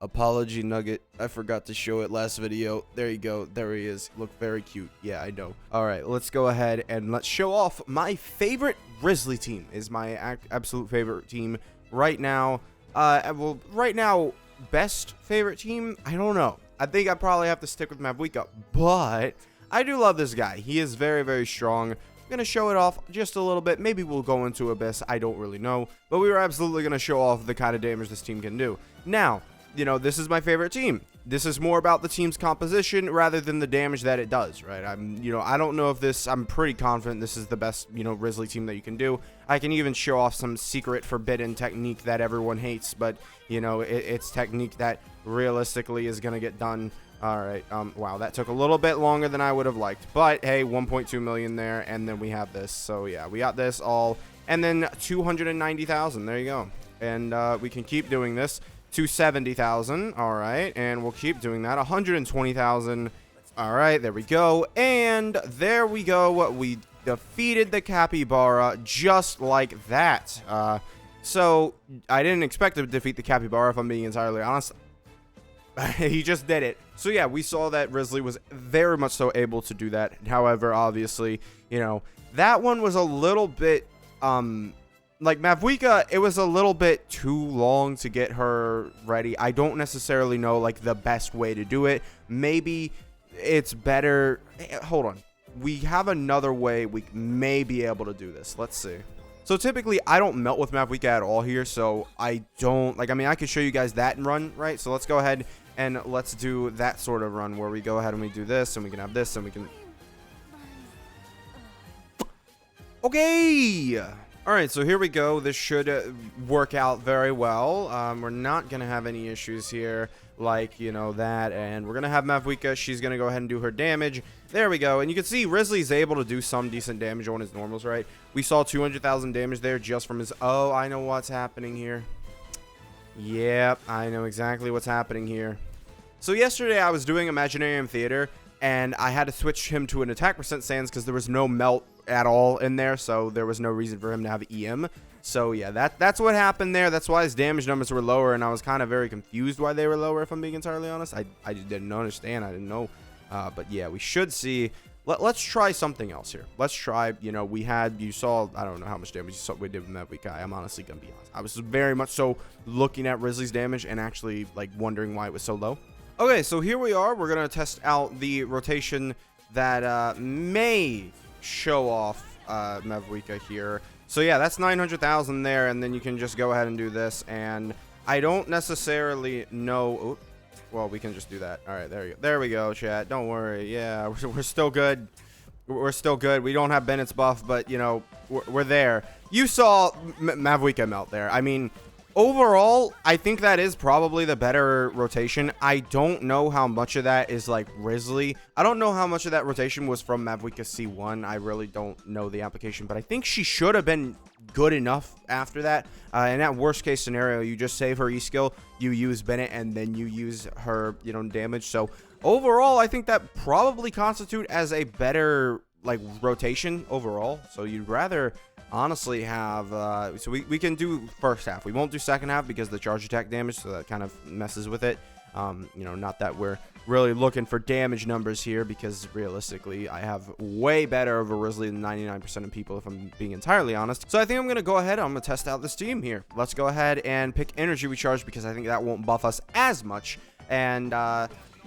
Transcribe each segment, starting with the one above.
Apology Nugget. I forgot to show it last video. There you go. There he is. Look very cute. Yeah, I know. All right, let's go ahead and let's show off my favorite Wriothesley team. Is my absolute favorite team right now. Well, right now, best favorite team? I don't know. I think I probably have to stick with Mavuika, but I do love this guy. He is very, very strong. I'm going to show it off just a little bit. Maybe we'll go into Abyss. I don't really know, but we were absolutely going to show off the kind of damage this team can do. Now, you know, this is my favorite team. This is more about the team's composition rather than the damage that it does, right? I don't know if this, I'm pretty confident this is the best, Wriothesley team that you can do. I can even show off some secret forbidden technique that everyone hates, but, it's technique that realistically is going to get done. All right. Wow, that took a little bit longer than I would have liked, but hey, 1.2 million there, and then we have this. So yeah, we got this all, and then 290,000. There you go. And we can keep doing this. 270,000. All right, and we'll keep doing that. 120,000. All right, there we go, and there we go. We defeated the capybara just like that. So I didn't expect to defeat the capybara, if I'm being entirely honest. He just did it. So yeah, we saw that Wriothesley was very much so able to do that. However, obviously, that one was a little bit like Mavuika, it was a little bit too long to get her ready. I don't necessarily know like the best way to do it. Maybe it's better. Hold on. We have another way we may be able to do this. Let's see. So typically I don't melt with Mavuika at all here, so I don't I could show you guys that run, right? So let's go ahead and let's do that sort of run where we go ahead and we do this and we can have this and we can. Okay. All right, so here we go. This should work out very well. We're not going to have any issues here like, that. And we're going to have Mavuika. She's going to go ahead and do her damage. There we go. And you can see Wriothesley's able to do some decent damage on his normals, right? We saw 200,000 damage there just from his... Oh, I know what's happening here. Yep, I know exactly what's happening here. So yesterday I was doing Imaginarium Theater, and I had to switch him to an attack percent sans because there was no melt at all in there, so there was no reason for him to have EM. So yeah, that's what happened there. That's why his damage numbers were lower, and I was kind of very confused why they were lower, if I'm being entirely honest. I just didn't understand. I didn't know. But yeah, we should see. Let's try something else here. Let's try, you saw, I don't know how much damage you saw we did with Mavuika. I'm honestly gonna be honest. I was very much so looking at Wriothesley's damage and actually like wondering why it was so low. Okay, so here we are. We're gonna test out the rotation that may show off Mavuika here. So yeah, that's 900,000 there, and then you can just go ahead and do this. And I don't necessarily know. Oh, well, we can just do that. All right, there we go, chat. Don't worry. Yeah, we're still good. We're still good. We don't have Bennett's buff, but we're there. You saw Mavuika melt there. I mean, overall, I think that is probably the better rotation. I don't know how much of that is like Wriothesley. I don't know how much of that rotation was from Mavuika C1. I really don't know the application, but I think she should have been good enough after that. In that worst case scenario, you just save her E skill, you use Bennett, and then you use her, damage. So overall, I think that probably constitute as a better like rotation overall. So you'd rather honestly have so we can do first half. We won't do second half because the charge attack damage, so that kind of messes with it. Not that we're really looking for damage numbers here, because realistically I have way better of a Wriothesley than 99% of people, if I'm being entirely honest. So I think I'm gonna go ahead, I'm gonna test out this team here. Let's go ahead and pick energy recharge, because I think that won't buff us as much. And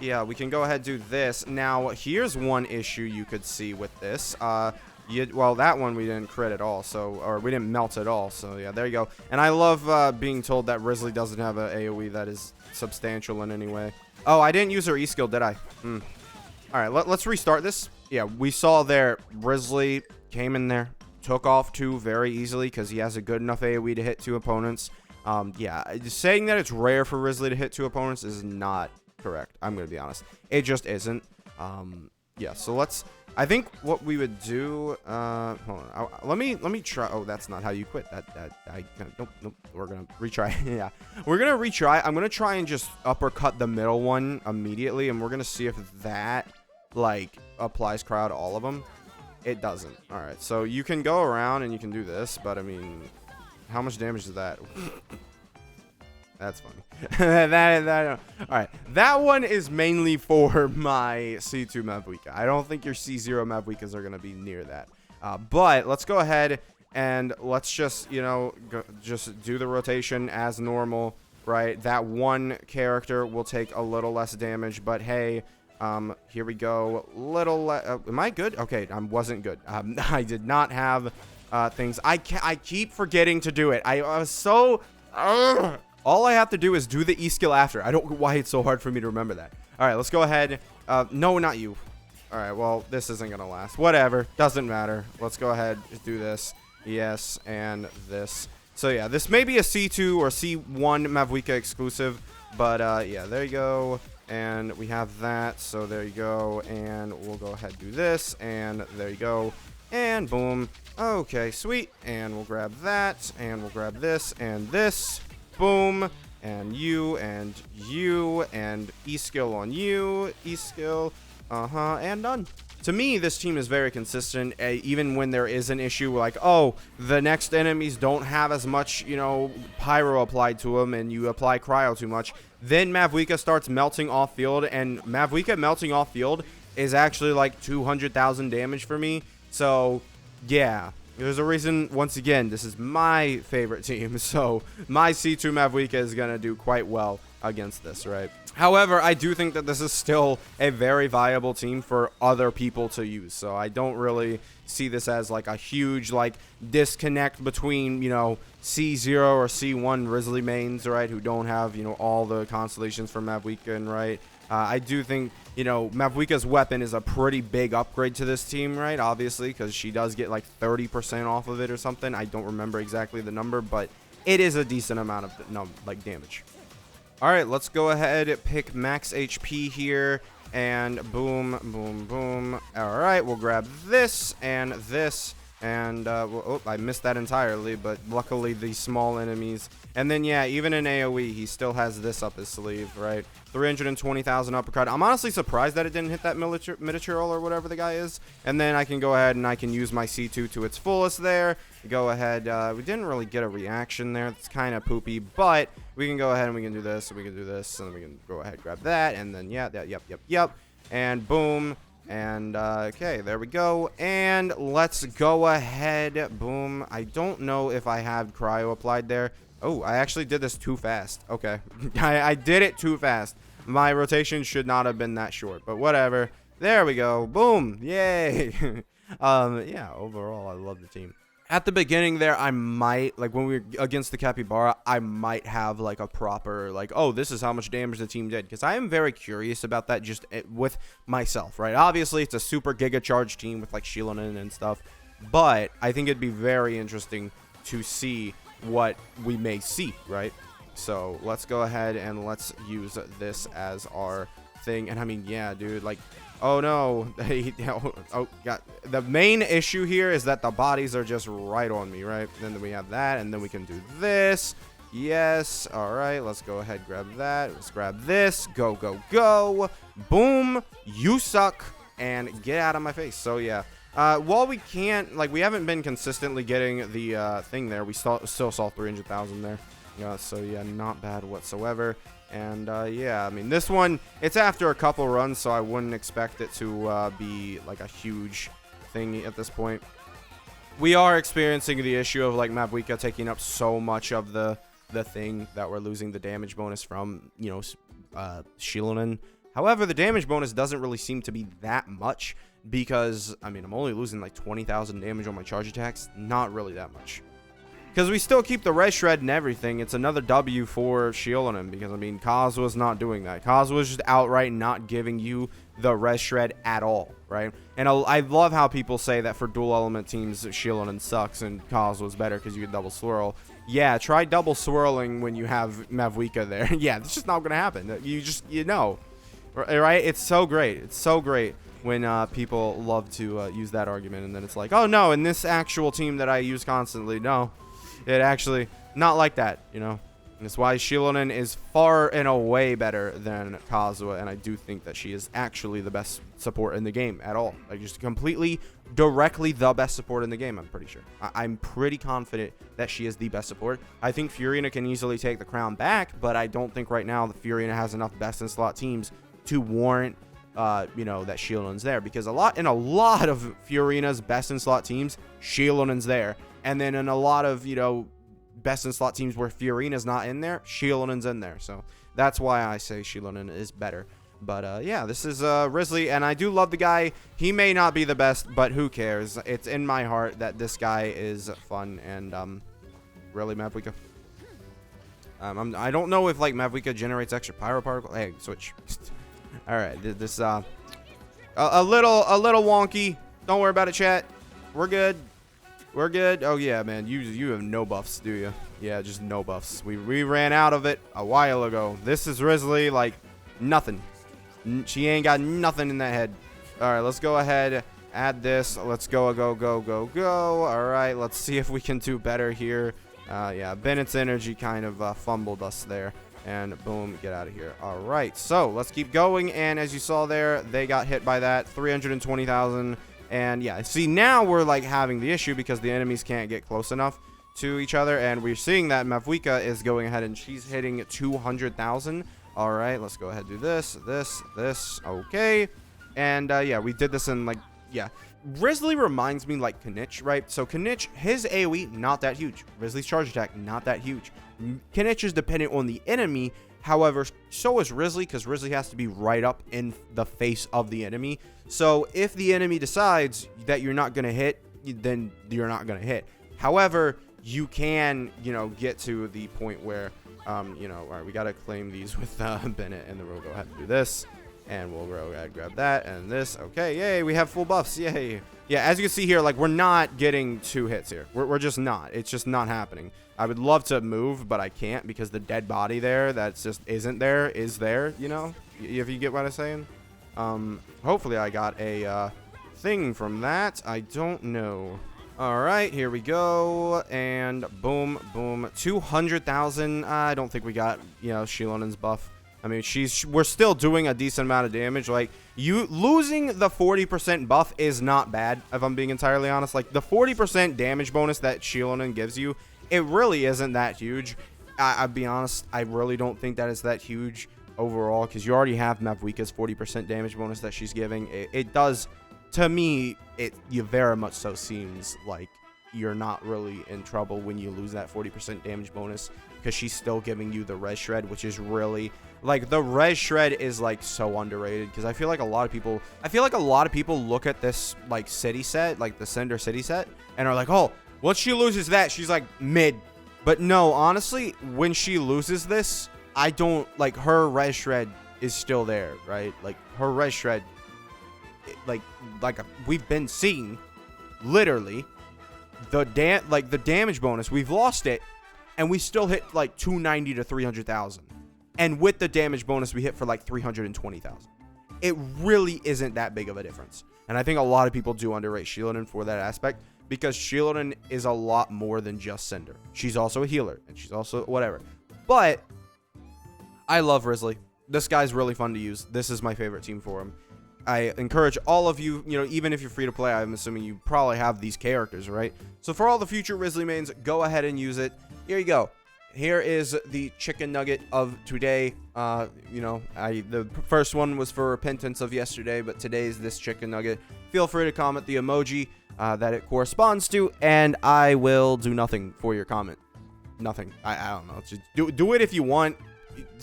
yeah, we can go ahead and do this. Now here's one issue you could see with this. Well, that one we didn't crit at all, or we didn't melt at all, so yeah, there you go. And I love being told that Wriothesley doesn't have an AoE that is substantial in any way. Oh, I didn't use her E-skill, did I? All right, let's restart this. Yeah, we saw there, Wriothesley came in there, took off 2 very easily because he has a good enough AoE to hit 2 opponents. Yeah, saying that it's rare for Wriothesley to hit 2 opponents is not correct. I'm going to be honest. It just isn't. Yeah, so I think what we would do, hold on, let me try. Oh, that's not how you quit. Nope, we're gonna retry. Yeah, we're gonna retry. I'm gonna try and just uppercut the middle one immediately, and we're gonna see if that like applies crowd all of them. It doesn't. All right, so you can go around and you can do this, but I mean, how much damage is that? That's funny. All right. That one is mainly for my C2 Mavuika. I don't think your C0 Mavuikas are going to be near that. But let's go ahead and let's just, just do the rotation as normal, right? That one character will take a little less damage, but hey, here we go. Am I good? Okay, I wasn't good. I did not have things. I keep forgetting to do it. I was so... all I have to do is do the E skill after. I don't know why it's so hard for me to remember that. All right, let's go ahead. No, not you. All right, well, this isn't going to last. Whatever. Doesn't matter. Let's go ahead. Just do this. Yes, and this. So, yeah, this may be a C2 or C1 Mavuika exclusive. But, yeah, there you go. And we have that. So, there you go. And we'll go ahead and do this. And there you go. And boom. Okay, sweet. And we'll grab that. And we'll grab this and this. Boom. And you and you and E-skill on you. E-skill. And done. To me, this team is very consistent, even when there is an issue like, oh, the next enemies don't have as much, pyro applied to them, and you apply cryo too much. Then Mavuika starts melting off field, and Mavuika melting off field is actually like 200,000 damage for me. So, yeah. There's a reason, once again, this is my favorite team, so my C2 Mavuika is going to do quite well against this, right? However, I do think that this is still a very viable team for other people to use, so I don't really see this as like a huge disconnect between, C0 or C1 Wriothesley mains, right, who don't have, all the constellations for Mavuika, and right? I do think, Mavuika's weapon is a pretty big upgrade to this team, right? Obviously, because she does get like 30% off of it or something. I don't remember exactly the number, but it is a decent amount of damage. All right, let's go ahead and pick max HP here, and boom, boom, boom. All right, we'll grab this and this. And, I missed that entirely, but luckily these small enemies. And then, yeah, even in AoE, he still has this up his sleeve, right? 320,000 uppercut. I'm honestly surprised that it didn't hit that miniature or whatever the guy is. And then I can go ahead and I can use my C2 to its fullest there. Go ahead. We didn't really get a reaction there. It's kind of poopy, but we can go ahead and we can do this, and we can do this, and then we can go ahead and grab that, and then, yeah, that, yep. And boom. And, okay, there we go. And let's go ahead. Boom. I don't know if I have cryo applied there. Oh, I actually did this too fast. Okay. I did it too fast. My rotation should not have been that short, but whatever. There we go. Boom. Yay. Yeah, overall, I love the team. At the beginning there, I might, when we were against the Capybara, I might have, a proper, oh, this is how much damage the team did. Because I am very curious about that just with myself, right? Obviously, it's a super Giga Charge team with, Shilonen and stuff. But I think it'd be very interesting to see what we may see, right? So, let's go ahead and let's use this as our thing. And, I mean, yeah, dude, oh no, oh god. The main issue here is that the bodies are just right on me, right? And then we have that, and then we can do this. Yes, all right, let's go ahead, grab that. Let's grab this. Go, go, go. Boom, you suck, and get out of my face. So yeah, while we can't, we haven't been consistently getting the thing there, we still saw 300,000 there. So yeah, not bad whatsoever. And, yeah, I mean, this one, it's after a couple runs, so I wouldn't expect it to be, a huge thing at this point. We are experiencing the issue of, Mavuika taking up so much of the thing that we're losing the damage bonus from, Shilonen. However, the damage bonus doesn't really seem to be that much because, I mean, I'm only losing, 20,000 damage on my charge attacks. Not really that much. Because we still keep the res shred and everything. It's another W for Shilonen because, I mean, Kazuha's not doing that. Kazuha's just outright not giving you the res shred at all, right? And I love how people say that for dual element teams, Shilonen sucks and Kazuha's better because you can double swirl. Yeah, try double swirling when you have Mavuika there. Yeah, it's just not going to happen. You know, right? It's so great. It's so great when people love to use that argument. And then it's like, oh, no, in this actual team that I use constantly, no. It actually, not like that, That's why Shilonen is far and away better than Kazuha, and I do think that she is actually the best support in the game at all. Like, just completely, directly the best support in the game, I'm pretty sure. I'm pretty confident that she is the best support. I think Furina can easily take the crown back, but I don't think right now that Furina has enough best-in-slot teams to warrant, you know, that Shilonen's there. Because in a lot of Furina's best-in-slot teams, Shilonen's there. And then in a lot of, you know, best in slot teams where Furina's not in there, Shilonen's in there. So that's why I say Shilonen is better. But yeah, this is Wriothesley, and I do love the guy. He may not be the best, but who cares? It's in my heart that this guy is fun. And really, Mavuika. I don't know if like Mavuika generates extra pyro particle. Hey, switch. All right, this a little wonky. Don't worry about it, chat. We're good. We're good. Oh yeah, man. You have no buffs, do you? Yeah, just no buffs. We ran out of it a while ago. This is Wriothesley, like nothing. She ain't got nothing in that head. All right, let's go ahead, add this. Let's go. All right, let's see if we can do better here. Yeah, Bennett's energy kind of fumbled us there. And boom, get out of here. All right, so let's keep going. And as you saw there, they got hit by that 320,000. And yeah, see, now we're like having the issue because the enemies can't get close enough to each other. And we're seeing that Mavuika is going ahead and she's hitting 200,000. All right, let's go ahead and do this. Okay. And yeah, we did this in like, yeah. Wriothesley reminds me like Kanich, right? So Kanich, his AoE, not that huge. Wriothesley's charge attack, not that huge. Kanich is dependent on the enemy. However, so is Wriothesley, because Wriothesley has to be right up in the face of the enemy. So if the enemy decides that you're not going to hit, then you're not going to hit. However, you can, you know, get to the point where, you know, all right, we got to claim these with Bennett, and then we'll go ahead and do this. And we'll go ahead and grab that and this. Okay, yay, we have full buffs. Yay. Yeah, as you can see here, like, we're not getting 2 hits here. We're just not. It's just not happening. I would love to move, but I can't because the dead body there that's just isn't there is there, you know, if you get what I'm saying. Hopefully I got a thing from that. I don't know. All right, here we go. And boom, boom. 200,000. I don't think we got, you know, Shilonen's buff. I mean, we're still doing a decent amount of damage. Like, you losing the 40% buff is not bad, if I'm being entirely honest. Like, the 40% damage bonus that Shilonen gives you, it really isn't that huge. I'll be honest, I really don't think that it's that huge overall, because you already have Mavuika's 40% damage bonus that she's giving. It does, to me, you very much so seems like you're not really in trouble when you lose that 40% damage bonus, because she's still giving you the res shred, which is really like, the res shred is like so underrated, because I feel like a lot of people look at this like city set, like the Cinder city set, and are like, oh, once she loses that, she's like mid. But no, honestly, when she loses this, I don't like, her res shred is still there, right? Like, her res shred, like we've been seeing literally the damage bonus, we've lost it, and we still hit like 290 to 300,000. And with the damage bonus, we hit for like 320,000. It really isn't that big of a difference. And I think a lot of people do underrate Shilonen for that aspect, because Shilonen is a lot more than just Cinder. She's also a healer, and she's also whatever. But I love Wriothesley. This guy's really fun to use. This is my favorite team for him. I encourage all of you, you know, even if you're free to play, I'm assuming you probably have these characters, right? So for all the future Wriothesley mains, go ahead and use it. Here you go. Here is the chicken nugget of today. You know, the first one was for repentance of yesterday, but today's this chicken nugget. Feel free to comment the emoji that it corresponds to, and I will do nothing for your comment. Nothing. I don't know. Just do it if you want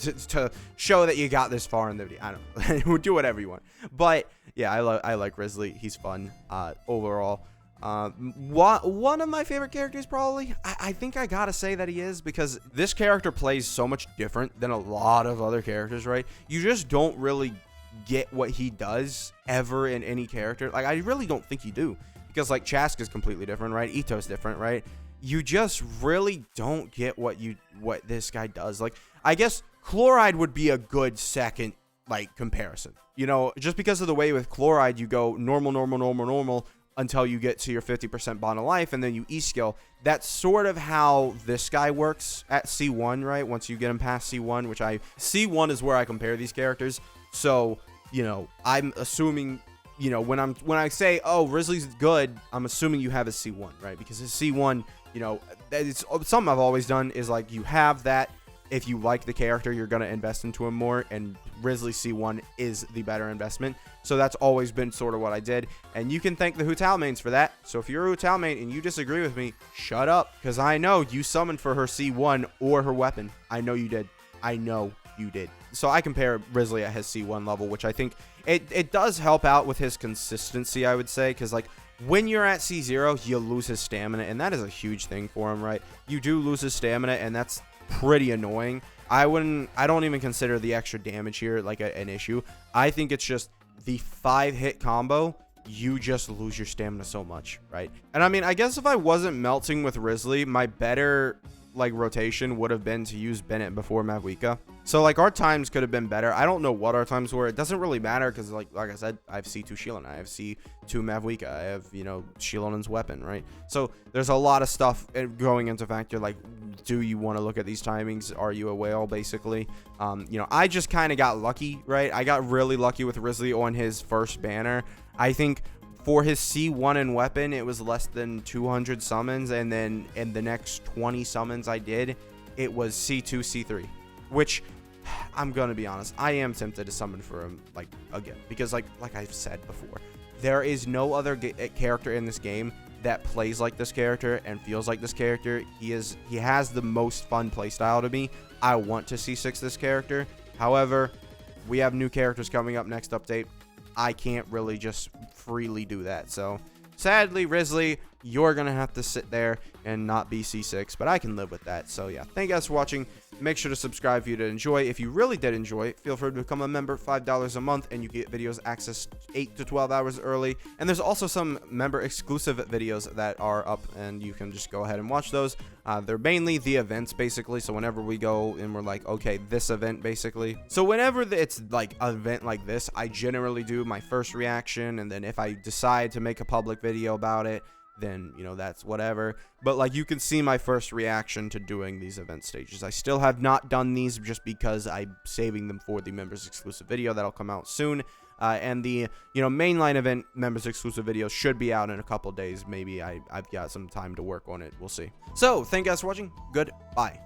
to show that you got this far in the video. I don't know. Do whatever you want. But yeah, I like Wriothesley. He's fun overall. One of my favorite characters, probably. I think I gotta say that he is, because this character plays so much different than a lot of other characters, right? You just don't really get what he does ever in any character. Like, I really don't think you do, because like Chask is completely different, right? Ito's different, right? You just really don't get what this guy does. Like, I guess Chloride would be a good second like comparison, you know, just because of the way with Chloride you go normal, until you get to your 50% bond of life, and then you E-skill. That's sort of how this guy works at C1, right? Once you get him past C1, C1 is where I compare these characters. So, you know, I'm assuming, you know, when I say, oh, Wriothesley's good, I'm assuming you have a C1, right? Because his C1, you know, it's something I've always done is like, you have that. If you like the character, you're going to invest into him more, and Wriothesley C1 is the better investment. So that's always been sort of what I did, and you can thank the Hu Tao mains for that. So if you're a Hu Tao main and you disagree with me, shut up, because I know you summoned for her C1 or her weapon. I know you did. I know you did. So I compare Wriothesley at his C1 level, which I think it does help out with his consistency, I would say, because like when you're at C0, you lose his stamina, and that is a huge thing for him, right? You do lose his stamina, and that's pretty annoying. I don't even consider the extra damage here like an issue. I think it's just the 5-hit combo, you just lose your stamina so much, right? And I mean, I guess if I wasn't melting with Wriothesley, my better like rotation would have been to use Bennett before Mavuika. So like our times could have been better. I don't know what our times were. It doesn't really matter because like I said, I have C2 Shieldon, I have C2 Mavuika, I have, you know, Shieldon's weapon, right? So there's a lot of stuff going into factor. Like, do you want to look at these timings? Are you a whale, basically? You know, I just kind of got lucky, right? I got really lucky with Wriothesley on his first banner. I think for his C1 and weapon, it was less than 200 summons, and then in the next 20 summons I did, it was C2, C3, which I'm gonna be honest, I am tempted to summon for him like again, because like I've said before, there is no other character in this game that plays like this character and feels like this character. He has the most fun playstyle to me. I want to C6 this character. However, we have new characters coming up next update. I can't really just freely do that. So sadly, Wriothesley, you're going to have to sit there and not be C6, but I can live with that. So yeah, thank you guys for watching. Make sure to subscribe if you did enjoy. If you really did enjoy, feel free to become a member, $5 a month, and you get videos access 8 to 12 hours early. And there's also some member exclusive videos that are up, and you can just go ahead and watch those. They're mainly the events, basically. So whenever we go and we're like, okay, this event, basically. So whenever it's like an event like this, I generally do my first reaction, and then if I decide to make a public video about it, then, you know, that's whatever. But like, you can see my first reaction to doing these event stages. I still have not done these just because I'm saving them for the members exclusive video that'll come out soon. And the, you know, mainline event members exclusive video should be out in a couple days. Maybe I've got some time to work on it. We'll see. So thank you guys for watching. Goodbye.